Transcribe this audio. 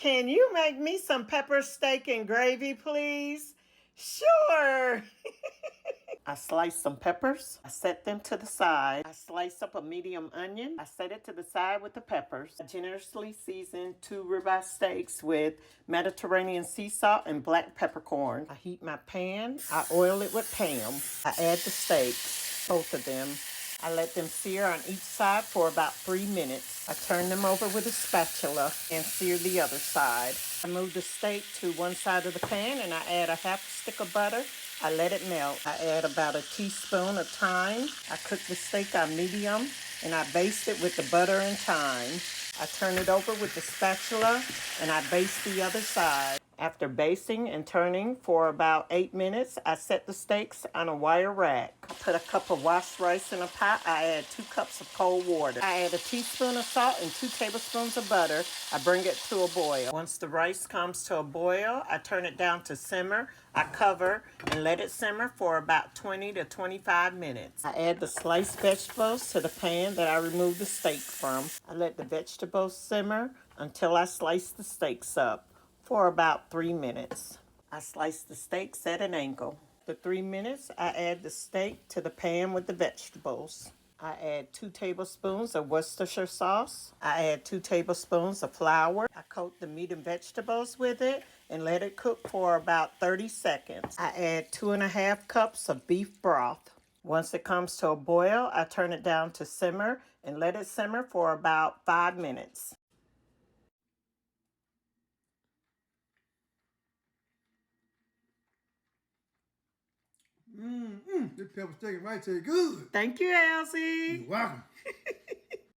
can you make me some pepper steak and gravy, please? Sure. I slice some peppers. I set them to the side. I slice up a medium onion. I set it to the side with the peppers. I generously season 2 ribeye steaks with Mediterranean sea salt and black peppercorn. I heat my pan. I oil it with Pam. I add the steaks, both of them. I let them sear on each side for about 3 minutes. I turn them over with a spatula and sear the other side. I move the steak to one side of the pan and I add a half stick of butter. I let it melt. I add about a teaspoon of thyme. I cook the steak on medium and I baste it with the butter and thyme. I turn it over with the spatula and I baste the other side. After basting and turning for about 8 minutes, I set the steaks on a wire rack. I put a cup of washed rice in a pot. I add 2 cups of cold water. I add a teaspoon of salt and 2 tablespoons of butter. I bring it to a boil. Once the rice comes to a boil, I turn it down to simmer. I cover and let it simmer for about 20 to 25 minutes. I add the sliced vegetables to the pan that I removed the steak from. I let the vegetables simmer until I slice the steaks up for about 3 minutes. I slice the steaks at an angle. After 3 minutes, I add the steak to the pan with the vegetables. I add 2 tablespoons of Worcestershire sauce. I add 2 tablespoons of flour. I coat the meat and vegetables with it and let it cook for about 30 seconds. I add 2.5 cups of beef broth. Once it comes to a boil, I turn it down to simmer and let it simmer for about 5 minutes. This pepper steak right taste good. Thank you, Elsie. You're welcome.